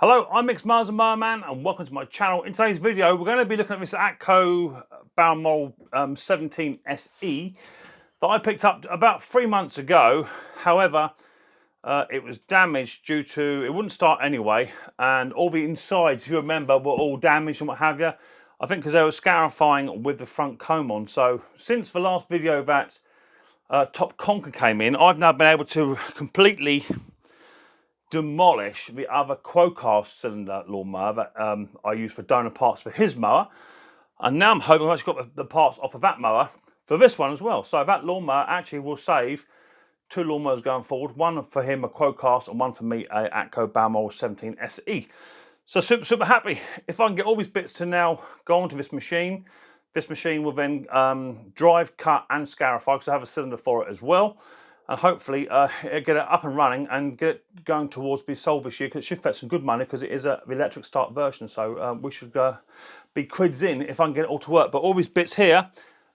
Hello, I'm Micks Mowers and Mower Man, and welcome to my channel. In today's video, we're going to be looking at this Atco Balmoral 17 SE that I picked up about 3 months ago. However, it was damaged due to, it wouldn't start anyway, and all the insides, if you remember, were all damaged and what have you. I think because they were scarifying with the front comb on. So since the last video that Top Conker came in, I've now been able to completely demolish the other Quocast cylinder lawnmower that I use for donor parts for his mower, and now I'm hoping I've actually got the parts off of that mower for this one as well. So that lawnmower actually will save 2 lawnmowers going forward, one for him a Quocast and one for me a Atco Balmoral 17 SE. So super happy. If I can get all these bits to now go onto this machine will then drive, cut and scarify, because I have a cylinder for it as well. And hopefully get it up and running and get it going towards be sold this year, because it should fetch some good money because it is the electric start version. So we should be quids in if I can get it all to work. But all these bits here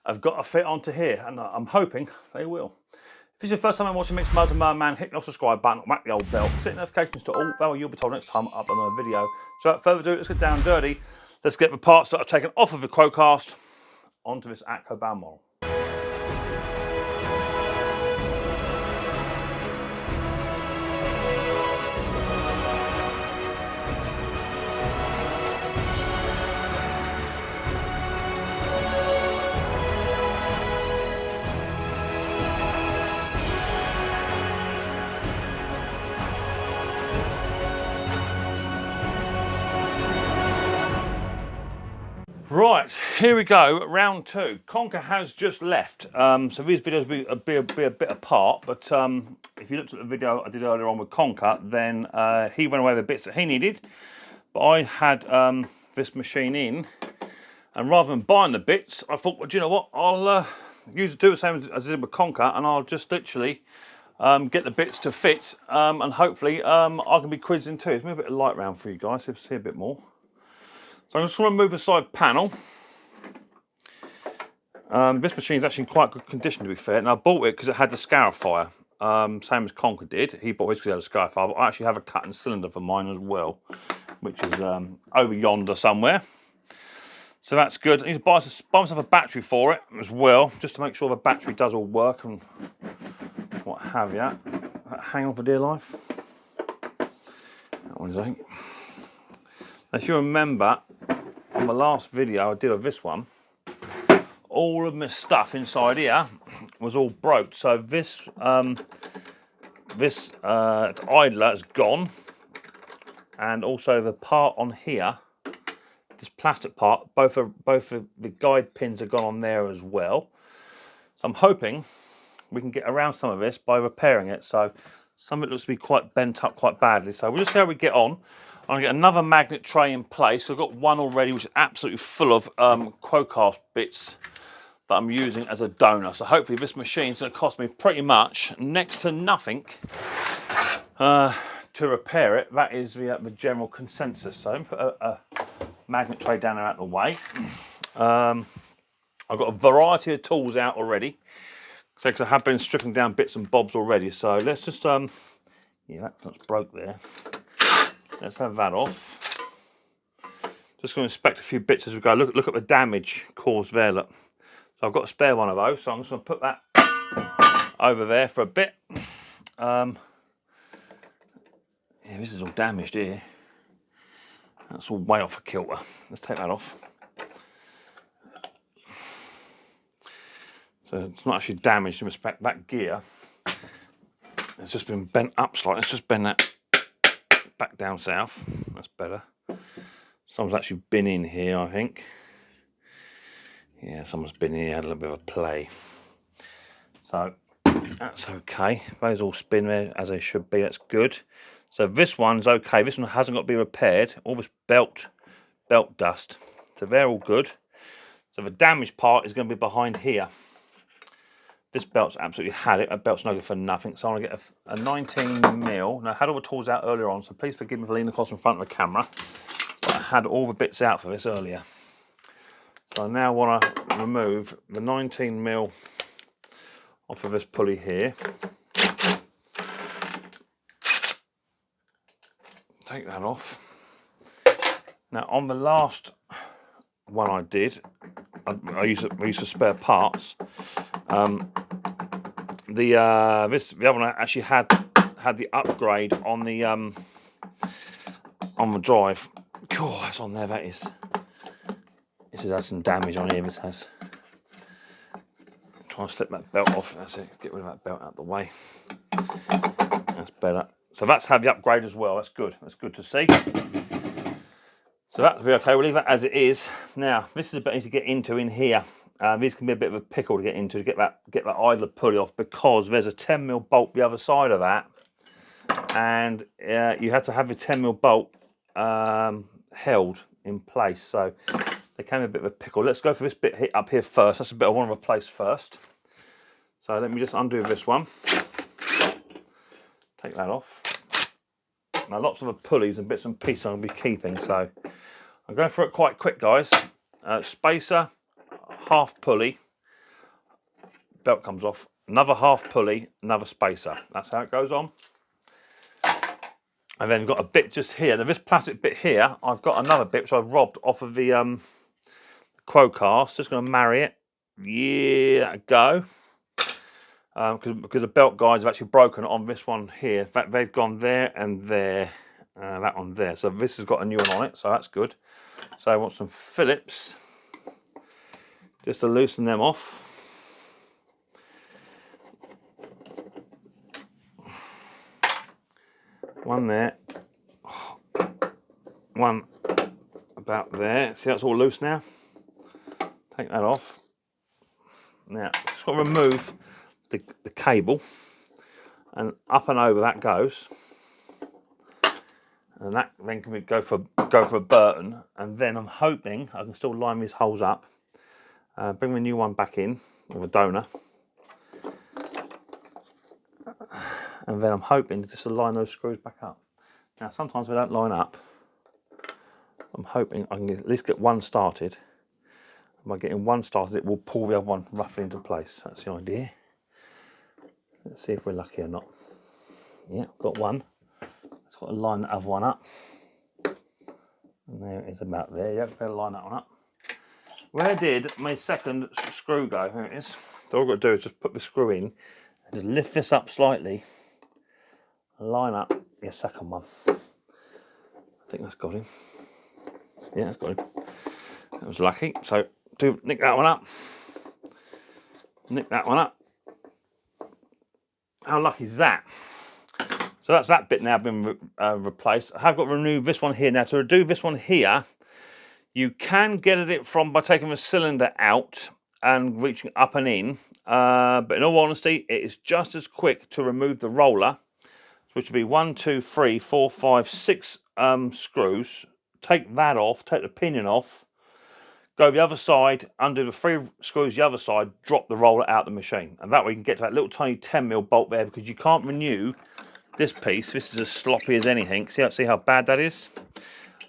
have got to fit onto here, and I'm hoping they will. If this is your first time I'm watching Micks Mowers and Mower Man, hit the subscribe button, whack the old bell, set notifications to all, that way you'll be told next time I upload a video. So without further ado, let's get down dirty. Let's get the parts that I've taken off of the Quocast onto this Atco Balmoral. Right, here we go, round 2. Conker has just left, so these videos will be a bit apart, but if you looked at the video I did earlier on with Conker, then he went away with the bits that he needed, but I had this machine in, and rather than buying the bits, I thought, well, do you know what, I'll do the same as I did with Conker, and I'll just literally get the bits to fit, and hopefully I can be quids in too. Let's move a bit of light round for you guys, so you can see a bit more. So I'm just going to remove the side panel. This machine is actually in quite good condition, to be fair, and I bought it because it had the scarifier, same as Conker did. He bought his because it had a scarifier, but I actually have a cut-in cylinder for mine as well, which is over yonder somewhere. So that's good. I need to buy myself a battery for it as well, just to make sure the battery does all work and what have you. Hang on for dear life. That one's out. If you remember, on the last video I did of this one, all of my stuff inside here was all broke. So this idler is gone, and also the part on here, this plastic part, both of the guide pins are gone on there as well. So I'm hoping we can get around some of this by repairing it. So some of it looks to be quite bent up quite badly. So we'll just see how we get on. I'm going to get another magnet tray in place. I've got one already which is absolutely full of Quocast bits that I'm using as a donor. So hopefully this machine is going to cost me pretty much next to nothing to repair it. That is the general consensus. So I'm going to put a magnet tray down there out of the way. I've got a variety of tools out already, because I have been stripping down bits and bobs already. So let's just, yeah, that's broke there. Let's have that off. Just going to inspect a few bits as we go. Look at the damage caused there, look. So I've got a spare one of those, so I'm just going to put that over there for a bit. Yeah, this is all damaged here. That's all way off a kilter. Let's take that off. So it's not actually damaged in respect that gear. It's just been bent up slightly. Let's just bend that back down south. That's better. Someone's actually been in here, I think. Yeah, someone's been in here, had a little bit of a play. So that's okay. Those all spin there as they should be. That's good. So this one's okay. This one hasn't got to be repaired. All this belt dust. So they're all good. So the damaged part is going to be behind here. This belt's absolutely had it. That belt's no good for nothing. So I'm going to get a 19mm. Now I had all the tools out earlier on, so please forgive me for leaning across in front of the camera. But I had all the bits out for this earlier. So I now want to remove the 19mm off of this pulley here. Take that off. Now on the last one I did, I used to spare parts. The other one actually had the upgrade on the drive. Oh, that's on there. That is. This has had some damage on here. This has. Try and slip that belt off. That's it. Get rid of that belt out of the way. That's better. So that's had the upgrade as well. That's good. That's good to see. So that'll be okay. We'll leave that as it is. Now this is a bit easy to get into in here. This can be a bit of a pickle to get into to get that idler pulley off, because there's a 10mm bolt the other side of that, and you have to have the 10mm bolt held in place. So they came a bit of a pickle. Let's go for this bit up here first. That's a bit I want to replace first. So let me just undo this one. Take that off. Now lots of the pulleys and bits and pieces I'm going to be keeping, so I'm going for it quite quick, guys. Spacer, half pulley, belt comes off, another half pulley, another spacer. That's how it goes on. And then we've got a bit just here. Now this plastic bit here, I've got another bit which I robbed off of the Quo cast. Just going to marry it. Yeah, go. Because the belt guides have actually broken on this one here. In fact, they've gone there and there. That one there. So this has got a new one on it, so that's good. So I want some Phillips just to loosen them off. One there. One about there. See how it's all loose now? Take that off. Now, just got to remove the cable, and up and over that goes, and that then can go for a Burton, and then I'm hoping I can still line these holes up, bring the new one back in with a donor, and then I'm hoping just to line those screws back up. Now sometimes they don't line up. I'm hoping I can at least get one started, and by getting one started it will pull the other one roughly into place. That's the idea. Let's see if we're lucky or not. Yeah, got one. Just got to line the other one up. And there it is about there. Yeah, better line that one up. Where did my second screw go? Here it is. So all I've got to do is just put the screw in and just lift this up slightly. Line up your second one. I think that's got him. Yeah, that's got him. That was lucky. So do nick that one up. Nick that one up. How lucky is that? So that's that bit now been replaced. I have got to remove this one here. Now to do this one here, you can get at it by taking the cylinder out and reaching up and in. But in all honesty, it is just as quick to remove the roller, which would be 1, 2, 3, 4, 5, 6 screws. Take that off, take the pinion off, go the other side, undo the 3 screws the other side, drop the roller out the machine. And that way you can get to that little tiny 10mm bolt there, because you can't renew this piece. This is as sloppy as anything. See how bad that is?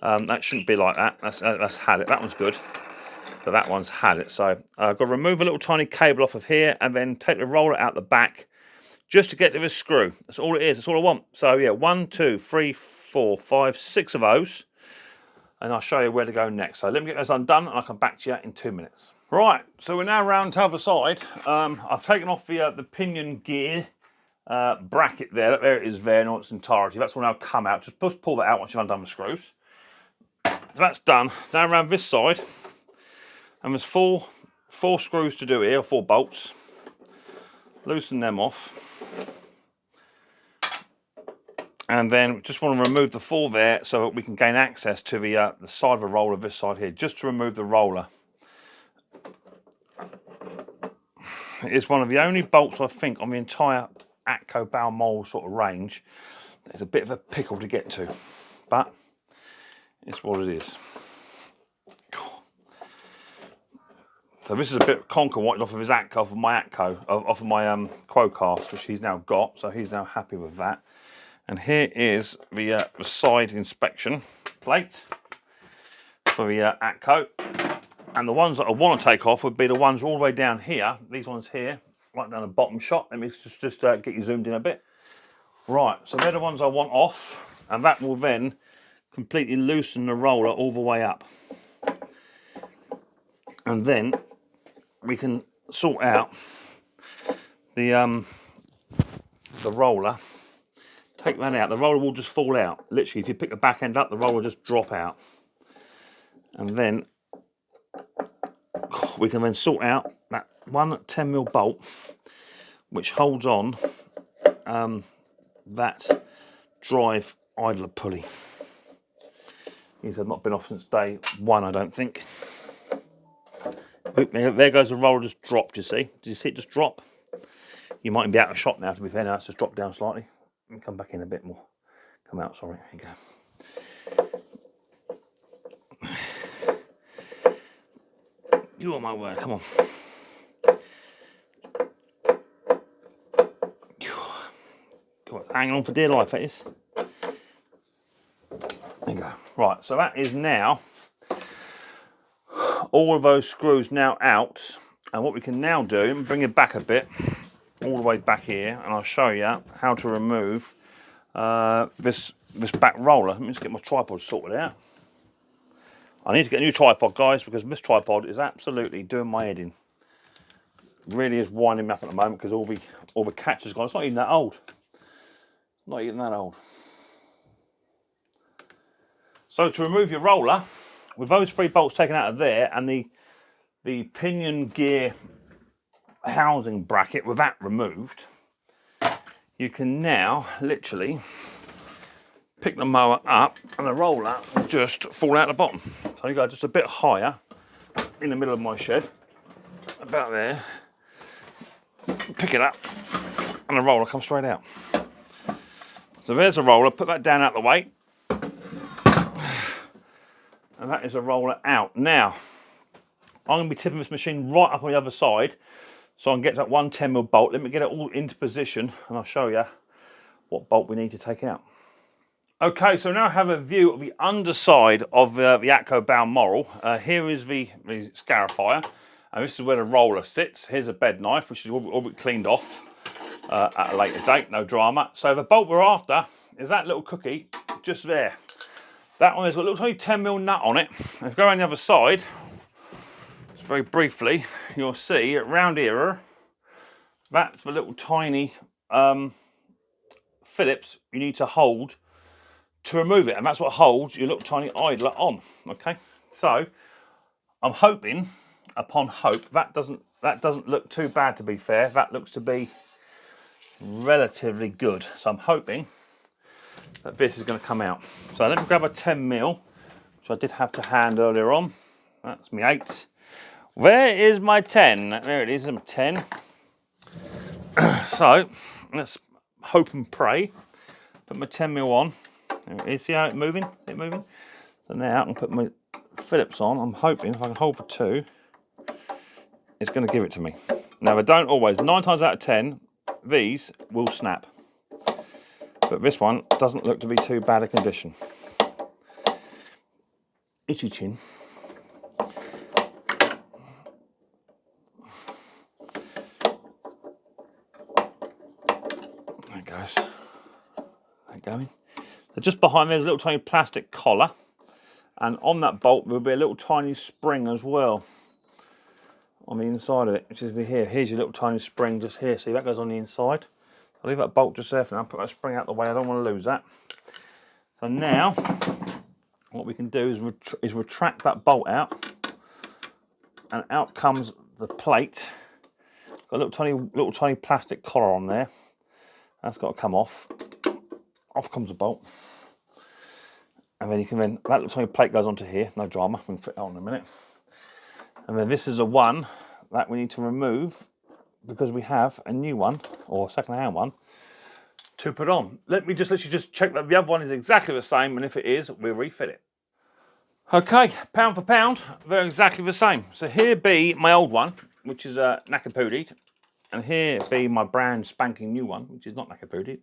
That shouldn't be like that. That's had it. That one's good, but that one's had it. So I've got to remove a little tiny cable off of here and then take the roller out the back just to get to this screw. That's all it is. That's all I want. So yeah, 1, 2, 3, 4, 5, 6 of those. And I'll show you where to go next. So let me get those undone and I'll come back to you in 2 minutes. Right, so we're now round to the other side. I've taken off the pinion gear bracket there. There it is there in all its entirety. That's will now come out. Just pull that out once you've undone the screws. So that's done. Now around this side, and there's four screws to do here, 4 bolts. Loosen them off. And then just want to remove the 4 there so that we can gain access to the side of the roller this side here, just to remove the roller. It is one of the only bolts I think on the entire Atco Balmoral sort of range. There's a bit of a pickle to get to, but it's what it is. So this is a bit of conker white off of his Atco, off of my Quo cast, which he's now got. So he's now happy with that. And here is the side inspection plate for the Atco. And the ones that I want to take off would be the ones all the way down here. These ones here, right down the bottom shot. Let me just get you zoomed in a bit. Right, so they're the ones I want off. And that will then completely loosen the roller all the way up. And then we can sort out the roller. Take that out, the roller will just fall out. Literally, if you pick the back end up, the roller will just drop out. And then we can then sort out that one 10mm bolt which holds on that drive idler pulley. These have not been off since day one, I don't think. There goes the roller, just dropped, you see. Did you see it just drop? You mightn't be out of shot now, to be fair. Now it's just dropped down slightly. Let me come back in a bit more. Come out, sorry. There you go. You are my word, come on. Come on, hanging on for dear life, that is. There you go. Right, so that is now all of those screws now out. And what we can now do, bring it back a bit, all the way back here, and I'll show you how to remove this back roller. Let me just get my tripod sorted out. I need to get a new tripod, guys, because this tripod is absolutely doing my head in. It really is winding me up at the moment because all the catches gone. It's not even that old. Not even that old. So to remove your roller, with those 3 bolts taken out of there and the pinion gear housing bracket with that removed, you can now literally pick the mower up and the roller will just fall out the bottom. So you go just a bit higher in the middle of my shed, about there, pick it up and the roller comes straight out. So there's a roller, put that down out the way, and that is a roller out. Now, I'm going to be tipping this machine right up on the other side so I can get that one 10mm bolt. Let me get it all into position and I'll show you what bolt we need to take out. Okay, so now I have a view of the underside of the Atco Balmoral. Here is the scarifier, and this is where the roller sits. Here's a bed knife, which is all been cleaned off at a later date, no drama. So the bolt we're after is that little cookie just there. That one has got a little tiny 10mm nut on it. And if you go around the other side, just very briefly, you'll see around here, that's the little tiny Phillips you need to hold to remove it, and that's what holds your little tiny idler on. Okay, so I'm hoping, upon hope, that doesn't look too bad, to be fair. That looks to be relatively good. So I'm hoping that this is going to come out. So let me grab a 10mm, which I did have to hand earlier on. That's my 8. Where is my 10? There it is, my 10. So let's hope and pray. Put my 10mm on. There it is. See how it's moving? Is it moving? So now I can put my Phillips on. I'm hoping if I can hold for 2, it's going to give it to me. Now they don't always. 9 times out of 10, these will snap. But this one doesn't look to be too bad a condition. Itchy chin. There it goes. There going. So just behind there's a little tiny plastic collar, and on that bolt there'll be a little tiny spring as well on the inside of it, which is here. Here's your little tiny spring just here. See, that goes on the inside. I'll leave that bolt just there for now. Put that spring out the way. I don't want to lose that. So now what we can do is retract that bolt out, and out comes the plate. Got a little tiny plastic collar on there. That's got to come off. Off comes the bolt, and then that little tiny plate goes onto here. No drama. We can fit that on in a minute. And then this is the one that we need to remove because we have a new one, or a second-hand one, to put on. Let me just literally check that the other one is exactly the same, and if it is, we'll refit it. Okay, pound for pound, they're exactly the same. So here be my old one, which is knackered, and here be my brand spanking new one, which is not knackered.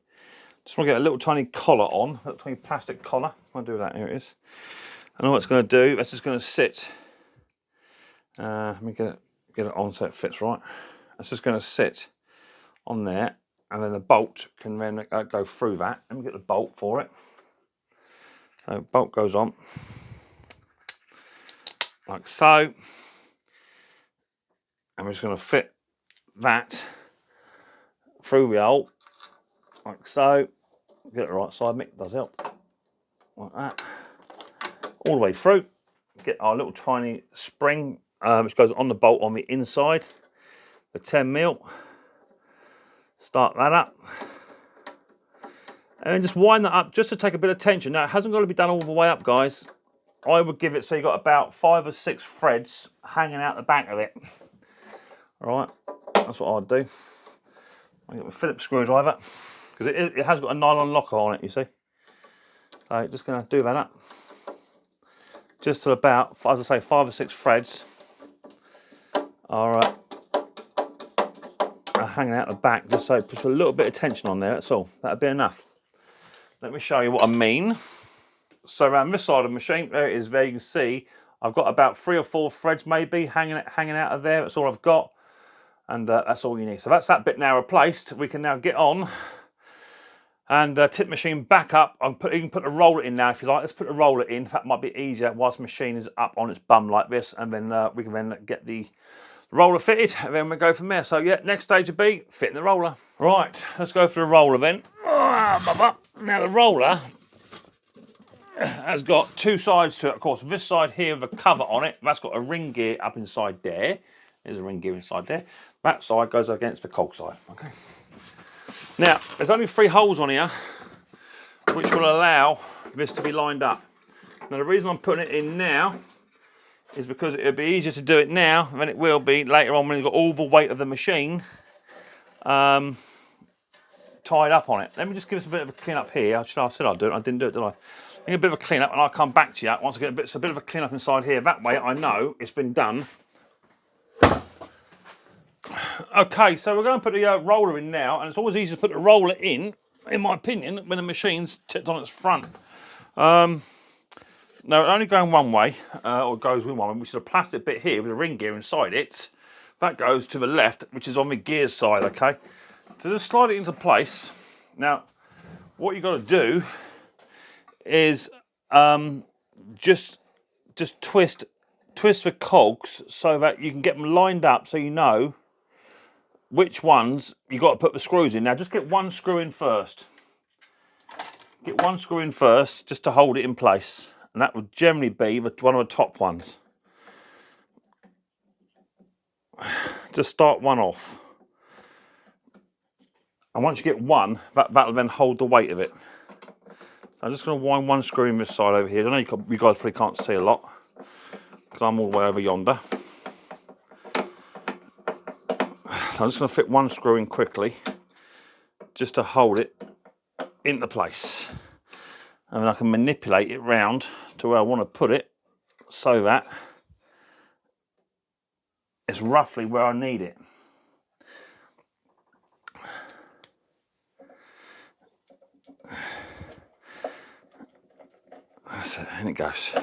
Just want to get a little tiny collar on, a little tiny plastic collar. I'll do that, here it is. And all it's going to do, that's just going to sit. Let me get it on so it fits right. That's just going to sit on there, and then the bolt can then go through that. Let me get the bolt for it. So bolt goes on like so, and we're just going to fit that through the hole like so. Get it the right side, Mick, does help, like that, all the way through. Get our little tiny spring which goes on the bolt on the inside, the 10mm. Start that up, and then just wind that up just to take a bit of tension. Now, it hasn't got to be done all the way up, guys. I would give it so you got about 5 or 6 threads hanging out the back of it. All right, that's what I'd do. I get my Phillips screwdriver because it has got a nylon locker on it, you see. So just going to do that up, just to about, as I say, 5 or 6 threads. All right, hanging out the back, just so it puts a little bit of tension on there. That's all. That'll be enough. Let me show you what I mean. So around this side of the machine, there it is. There you can see I've got about 3 or 4 threads maybe hanging out of there. That's all I've got, and that's all you need. So that's that bit now replaced. We can now get on and tip the machine back up. You can put the roller in now if you like. Let's put the roller in. That might be easier whilst the machine is up on its bum like this, and then we can then get the roller fitted, and then we go from there. So yeah, next stage would be fitting the roller. Right, let's go for the roller then. Now the roller has got 2 sides to it, of course. This side here with a cover on it, that's got a ring gear up inside there. There's a ring gear inside there. That side goes against the cog side, okay? Now, there's only 3 holes on here, which will allow this to be lined up. Now, the reason I'm putting it in now is because it'll be easier to do it now than it will be later on when you've got all the weight of the machine tied up on it. Let me just give us a bit of a clean up here. I said I'd do it, I didn't do it, did I? I need a bit of a clean up, and I'll come back to you once I get a bit of a clean up inside here. That way I know it's been done. Okay, so we're going to put the roller in now, and it's always easier to put the roller in my opinion, when the machine's tipped on its front. No, only going one way, or goes with one, which is a plastic bit here with a ring gear inside it. That goes to the left, which is on the gears side, okay? So just slide it into place. Now, what you've got to do is just twist the cogs so that you can get them lined up, so you know which ones you've got to put the screws in. Now, just get one screw in first. Get one screw in first, just to hold it in place. And that would generally be one of the top ones. Just start one off. And once you get one, that'll then hold the weight of it. So I'm just going to wind one screw in this side over here. I know you guys probably can't see a lot, because I'm all the way over yonder. So I'm just going to fit one screw in quickly, just to hold it into place. And then I can manipulate it round to where I want to put it, so that it's roughly where I need it. That's it, in it goes.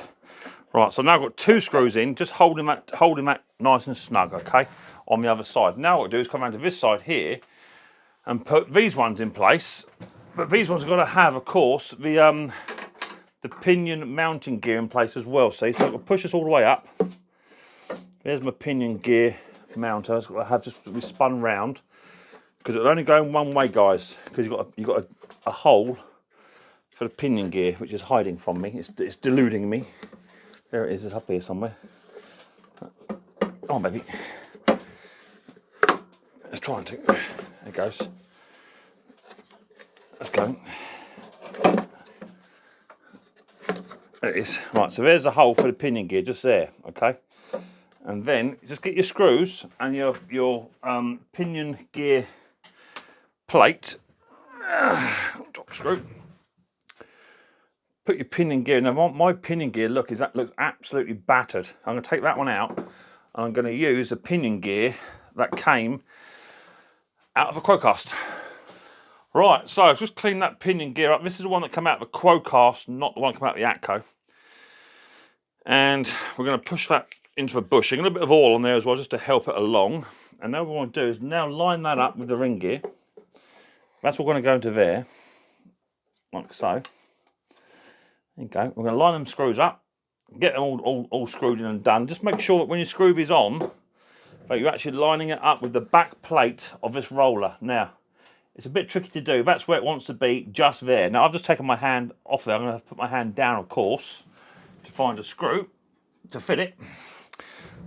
Right, so now I've got two screws in, just holding that nice and snug, okay, on the other side. Now what I do is come around to this side here and put these ones in place. But these ones have got to have, of course, the pinion mounting gear in place as well, see? So I've got to push this all the way up. There's my pinion gear mounter. It's got to have just be spun round, because it'll only go in one way, guys, because you've got a hole for the pinion gear, which is hiding from me. It's deluding me. There it is. It's up here somewhere. Oh, baby. Let's try and take. There it goes. Let's go. There it is. Right, so there's a hole for the pinion gear, just there, okay? And then just get your screws and your pinion gear plate. Drop screw. Put your pinion gear. Now my pinion gear looks absolutely battered. I'm going to take that one out, and I'm going to use the pinion gear that came out of a Quocast. Right, so I've just cleaned that pinion gear up. This is the one that came out of the Quocast, not the one that came out of the Atco. And we're going to push that into the bushing. A little bit of oil on there as well, just to help it along. And now what we want to do is now line that up with the ring gear. That's what we're going to go into there, like so. There you go. We're going to line them screws up, get them all screwed in and done. Just make sure that when you screw these on, that you're actually lining it up with the back plate of this roller. Now, it's a bit tricky to do. That's where it wants to be, just there. Now, I've just taken my hand off there. I'm going to put my hand down, of course, to find a screw to fit it.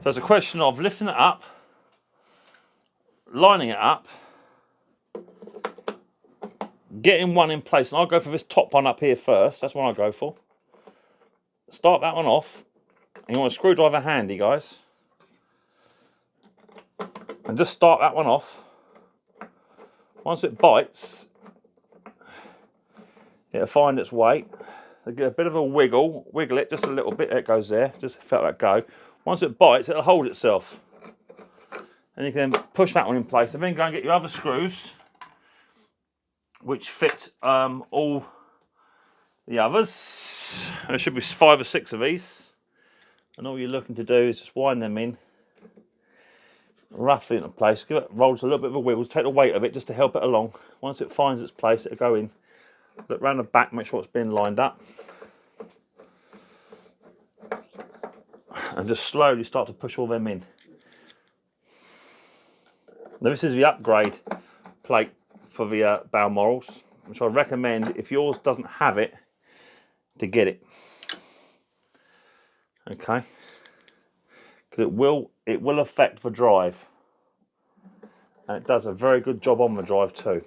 So it's a question of lifting it up, lining it up, getting one in place. And I'll go for this top one up here first. That's what I'll go for. Start that one off. And you want a screwdriver handy, guys. And just start that one off. Once it bites, it'll find its weight. So get a bit of a wiggle it just a little bit. There it goes there. Just felt that go. Once it bites, it'll hold itself. And you can push that one in place. And then go and get your other screws, which fit all the others. There should be 5 or 6 of these. And all you're looking to do is just wind them in roughly into place. Give it rolls a little bit of a wiggle. Take the weight of it just to help it along. Once it finds its place, it'll go in. Look round the back, make sure it's been lined up. And just slowly start to push all them in. Now this is the upgrade plate for the Balmorals, which I recommend, if yours doesn't have it, to get it. Okay, because it will affect the drive, and it does a very good job on the drive too.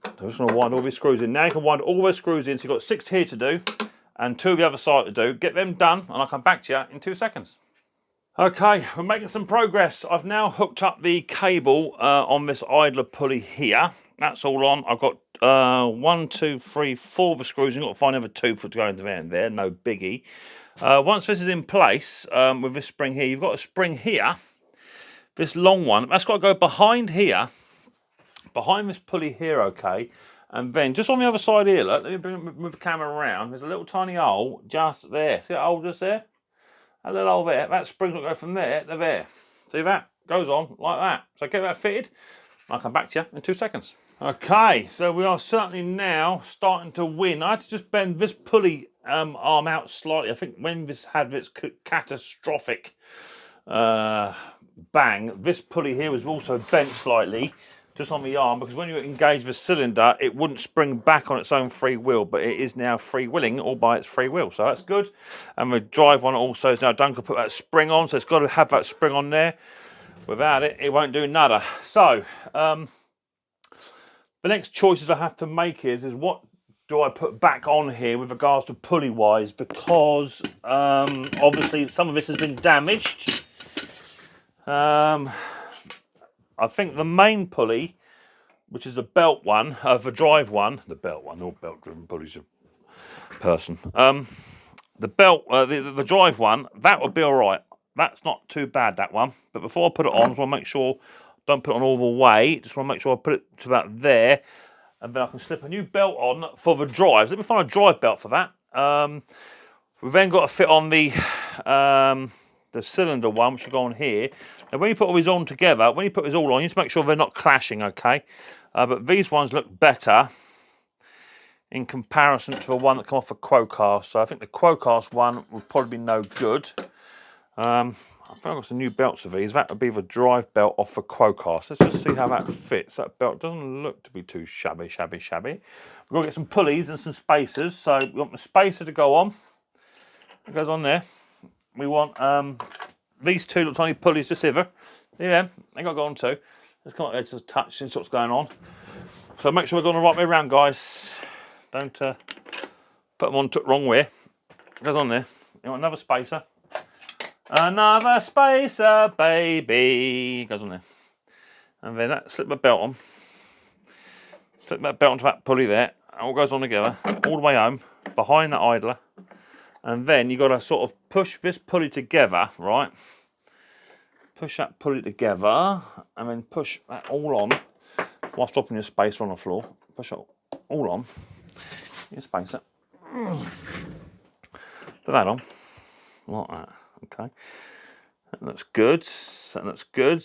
So I'm just going to wind all these screws in. Now you can wind all those screws in. So you've got 6 here to do and 2 the other side to do. Get them done and I'll come back to you in 2 seconds. Okay, we're making some progress. I've now hooked up the cable on this idler pulley here. That's all on. I've got 1, 2, 3, 4 of the screws. You've got to find another 2 for to go into there. No biggie. Once this is in place with this spring here, you've got a spring here. This long one. That's got to go behind here. Behind this pulley here, okay, and then just on the other side here, look, let me move the camera around. There's a little tiny hole just there. See that hole just there? That little hole there. That spring will go from there to there. See that? Goes on like that. So get that fitted. I'll come back to you in 2 seconds. Okay, so we are certainly now starting to win. I had to just bend this pulley arm out slightly. I think when this had its catastrophic bang, this pulley here was also bent slightly. Just on the arm, because when you engage the cylinder, it wouldn't spring back on its own free will, but it is now free-willing all by its free will, so that's good. And the drive one also is now done. Can put that spring on, so it's got to have that spring on there. Without it, it won't do nada. So, the next choices I have to make is what do I put back on here with regards to pulley-wise, because obviously some of this has been damaged. I think the main pulley, which is the belt one, the drive one, all belt-driven pulleys are person. The belt, the drive one, that would be all right. That's not too bad, that one. But before I put it on, I just want to make sure, don't put it on all the way. Just want to make sure I put it to about there, and then I can slip a new belt on for the drives. Let me find a drive belt for that. We've then got to fit on the cylinder one, which will go on here. Now, when you put all these on together, when you put these all on, you need to make sure they're not clashing, okay? But these ones look better in comparison to the one that come off the Quocast. So I think the Quocast one would probably be no good. I think I've got some new belts of these. That would be the drive belt off the Quocast. Let's just see how that fits. That belt doesn't look to be too shabby. We've got to get some pulleys and some spacers. So we want the spacer to go on. It goes on there. We want these 2 little tiny pulleys just here. Yeah, they got to go on too. Just come up there to touch and see what's going on. So make sure we're going the right way around, guys. Don't put them on the wrong way. It goes on there. You want another spacer. Another spacer, baby. It goes on there. And then that, slip the belt on. Slip that belt onto that pulley there. It all goes on together, all the way home, behind the idler. And then you've got to sort of push this pulley together, right? Push that pulley together, and then push that all on, whilst dropping your spacer on the floor. Push it all on. Your spacer. Put that on, like that, okay. That looks good, that looks good.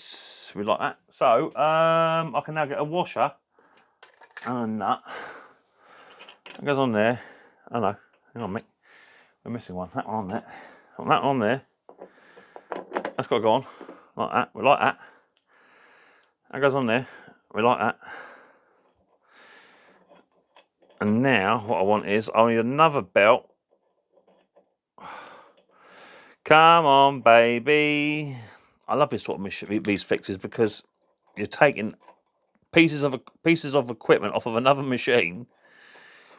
We like that. So, I can now get a washer and a nut. It goes on there. Oh no, hang on, Mick. We're missing one. That one on there. That one on there. That's got to go on. Like that. We like that. That goes on there. We like that. And now what I want is I need another belt. Come on, baby. I love this sort of these fixes because you're taking pieces of equipment off of another machine,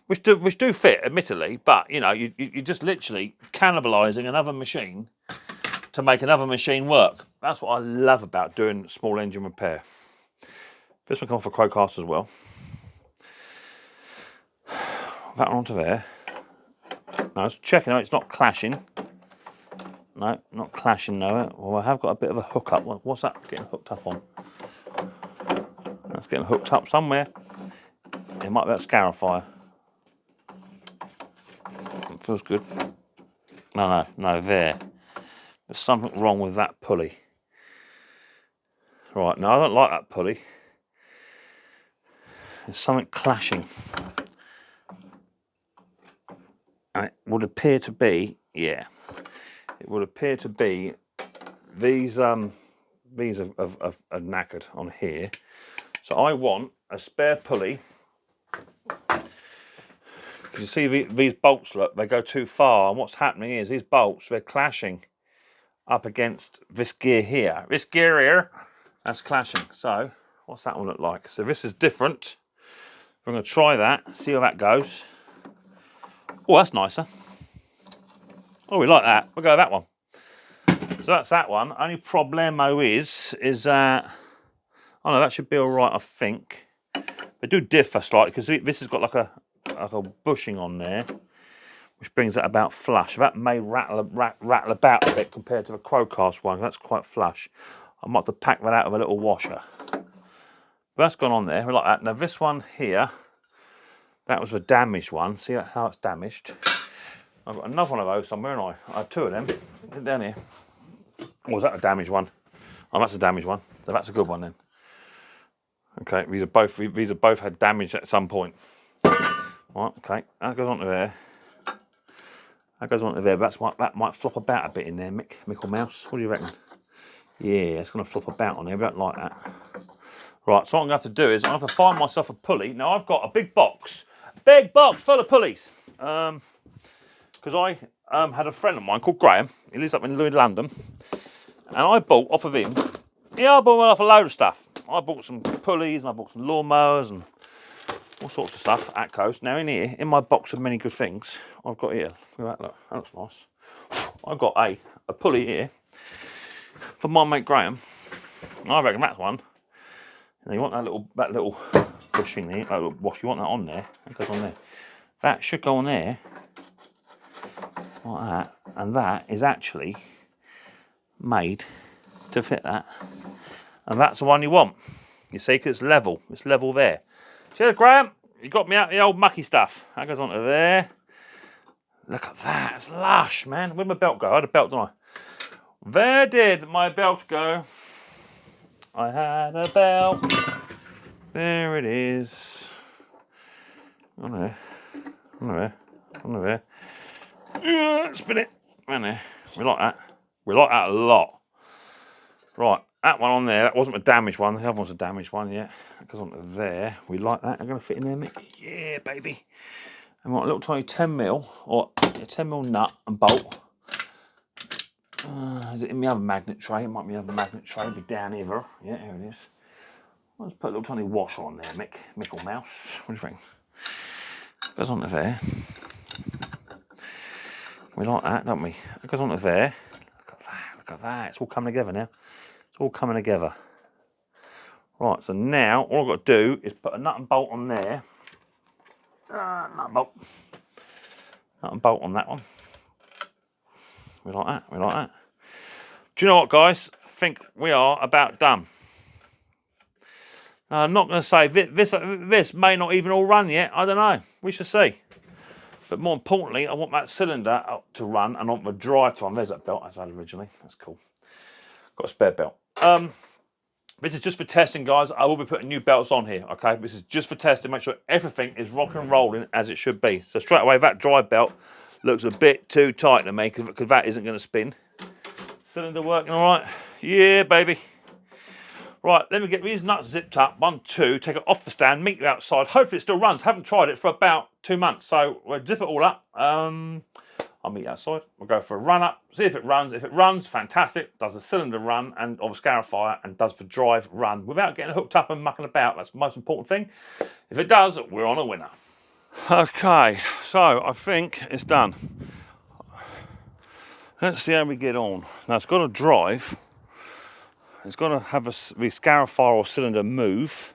which do fit, admittedly, but you know you're just literally cannibalising another machine to make another machine work. That's what I love about doing small engine repair. This one comes for Crowcast as well. That one onto there. Now it's checking out it's not clashing. No, not clashing, no. Well, I have got a bit of a hook up. What's that getting hooked up on? That's getting hooked up somewhere. It might be that scarifier. It feels good. No, there. There's something wrong with that pulley. Right, no, I don't like that pulley. There's something clashing. And it would appear to be, yeah. It would appear to be these are knackered on here. So I want a spare pulley. Because you see these bolts, look, they go too far, and what's happening is these bolts, they're clashing up against this gear here. This gear here, that's clashing. So what's that one look like? So this is different. We're going to try that, see how that goes. Oh, that's nicer. Oh, we like that. We'll go with that one. So that's that one. Only problemo is oh no, that should be all right, I think. They do differ slightly because this has got like a bushing on there, which brings it about flush. That may rattle about a bit compared to the Crowcast one. That's quite flush. I might have to pack that out with a little washer. But that's gone on there. We like that. Now this one here, that was a damaged one. See how it's damaged? I've got another one of those somewhere, and I had two of them. Get down here. Or was that a damaged one? Oh, that's a damaged one. So that's a good one then. Okay, these are both had damage at some point. Right, okay, that goes onto there. That goes onto there. That might flop about a bit in there, Mick or Mouse. What do you reckon? Yeah, it's going to flop about on there. We don't like that. Right, so what I'm going to have to do is I have to find myself a pulley. Now I've got a big box full of pulleys. Because I had a friend of mine called Graham. He lives up in London, and I bought off of him. Yeah, I bought off a load of stuff. I bought some pulleys and I bought some lawnmowers and all sorts of stuff. Atcos. Now in here, in my box of many good things, I've got here. Look at that. Look, that looks nice. I've got a pulley here for my mate Graham. I reckon that's one. Now you want that little bushing there, that little wash. You want that on there. That goes on there. That should go on there. Like that, and that is actually made to fit that, and that's the one you want. You see, because it's level there. Cheers, Graham. You got me out the old mucky stuff. That goes onto there. Look at that, it's lush, man. Where'd my belt go? I had a belt, didn't I? Where did my belt go? I had a belt. There it is. On there. Spin it. Around there. We like that. We like that a lot. Right, that one on there, that wasn't a damaged one. The other one's a damaged one, yeah. That goes onto there. We like that. I'm going to fit in there, Mick. Yeah, baby. And want a little tiny 10mm, or a 10mm nut and bolt. Is it in my other magnet tray? It might be the other magnet tray. It'll be down here. Yeah, here it is. I'll just put a little tiny washer on there, Mick or Mouse. What do you think? Goes onto there. We like that, don't we? It goes onto there. Look at that. It's all coming together now. It's all coming together. Right, so now all I've got to do is put a nut and bolt on there. Nut and bolt on that one. We like that. Do you know what, guys? I think we are about done. Now, I'm not going to say this may not even all run yet. I don't know. We shall see. But more importantly, I want that cylinder to run and I want the drive to run. There's that belt as I had originally. That's cool. Got a spare belt. This is just for testing, guys. I will be putting new belts on here, okay? This is just for testing, make sure everything is rock and rolling as it should be. So straight away, that drive belt looks a bit too tight to me because that isn't going to spin. Cylinder working all right? Yeah, baby. Right, let me get these nuts zipped up. 1, 2, take it off the stand, meet you outside. Hopefully it still runs. Haven't tried it for about 2 months. So we'll zip it all up. I'll meet you outside. We'll go for a run up, see if it runs. If it runs, fantastic. Does a cylinder run and of a scarifier, and does the drive run without getting hooked up and mucking about. That's the most important thing. If it does, we're on a winner. Okay, so I think it's done. Let's see how we get on. Now it's got to drive. It's got to have the scarifier or cylinder move,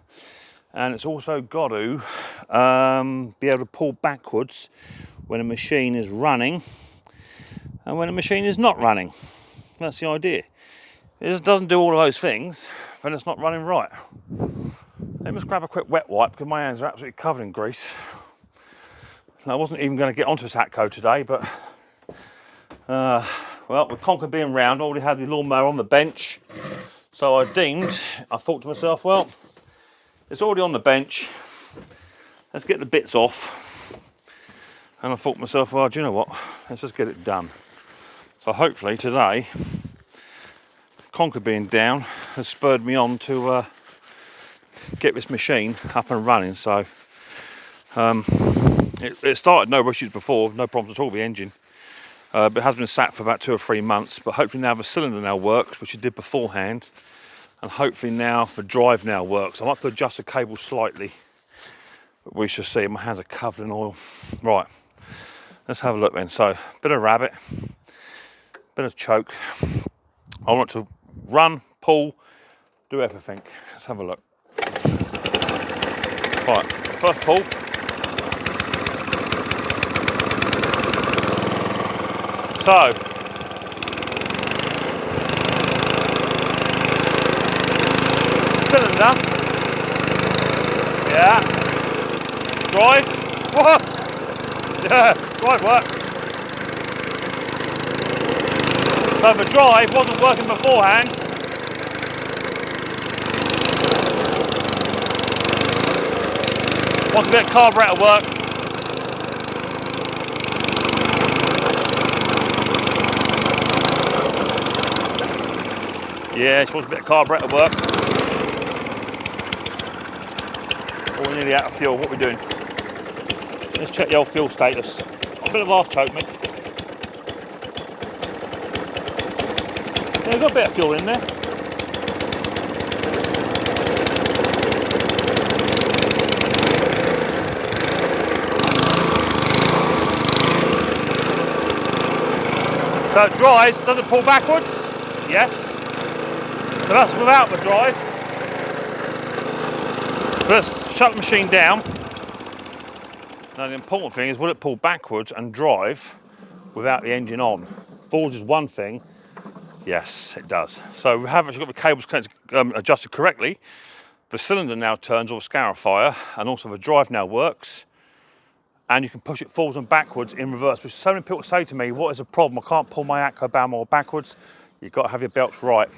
and it's also got to be able to pull backwards when a machine is running and when a machine is not running. That's the idea. If it doesn't do all of those things, then it's not running right. Let me just grab a quick wet wipe because my hands are absolutely covered in grease. Now, I wasn't even going to get onto this Atco today, but well, with Conker being round, I already had the lawnmower on the bench. So I thought to myself, well, it's already on the bench. Let's get the bits off. And I thought to myself, well, do you know what? Let's just get it done. So hopefully today, Conker being down has spurred me on to get this machine up and running. So it started no issues before, no problems at all, the engine. But it has been sat for about 2 or 3 months. But hopefully now the cylinder now works, which it did beforehand. And hopefully now the drive now works. I might have to adjust the cable slightly. But we shall see. My hands are covered in oil. Right, let's have a look then. So, bit of rabbit, bit of choke. I want to run, pull, do everything. Let's have a look. Right, first pull. So, cylinder, yeah, drive, what? Yeah, drive work. So the drive wasn't working beforehand. Wants a bit of carburetor work. Yeah, she wants a bit of carburetor work. Oh, we're nearly out of fuel. What are we doing? Let's check the old fuel status. A bit of half choke, mate. Yeah, we've got a bit of fuel in there. So it drives, does it pull backwards? Yes. So that's without the drive. So let's shut the machine down. Now the important thing is, will it pull backwards and drive without the engine on? Falls is one thing. Yes, it does. So we have actually got the cables connected, adjusted correctly. The cylinder now turns off scarifier, and also the drive now works. And you can push it forwards and backwards in reverse. Because so many people say to me, what is the problem? I can't pull my Atco Balmoral backwards. You've got to have your belts right.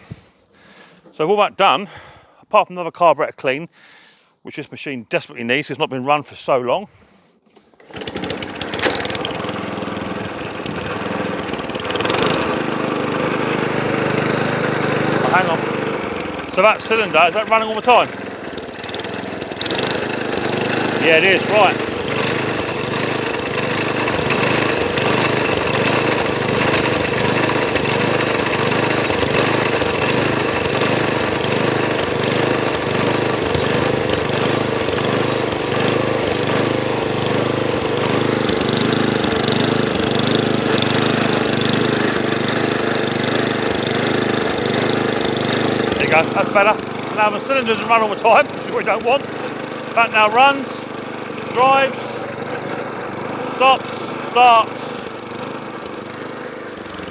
So with all that done, apart from another carburetor clean, which this machine desperately needs because it's not been run for so long. Oh, hang on. So that cylinder, is that running all the time? Yeah, it is, right. Go, that's better. Now the cylinder doesn't run all the time, which is what we don't want. That now runs, drives, stops, starts,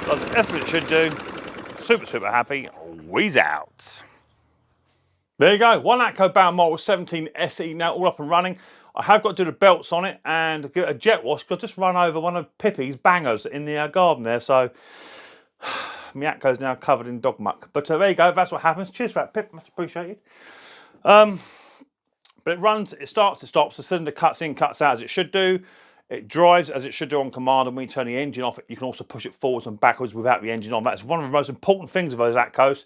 does everything it should do. Super happy. Wheeze out. There you go. One Atco Balmoral 17 SE now all up and running. I have got to do the belts on it and give it a jet wash because I just run over one of Pippi's bangers in the garden there. So my Atco's now covered in dog muck. But there you go, that's what happens. Cheers for that, Pip, much appreciated. But it runs, it starts, it stops, the cylinder cuts in, cuts out as it should do. It drives as it should do on command, and when you turn the engine off, you can also push it forwards and backwards without the engine on. That's one of the most important things of those Atcos.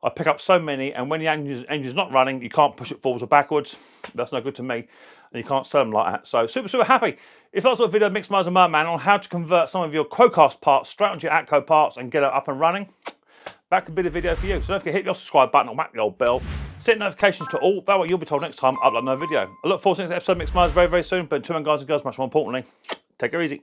I pick up so many, and when the engine's not running, you can't push it forwards or backwards. That's no good to me, and you can't sell them like that. So super happy. If that's what video Micks Mowers and Mower Man on how to convert some of your Quocast parts straight onto your Atco parts and get it up and running, that could be the video for you. So don't forget to hit your subscribe button or whack the old bell. Set notifications to all. That way you'll be told next time I upload another video. I look forward to the next episode of Micks Mowers very soon. But until then, guys and girls, much more importantly, take it easy.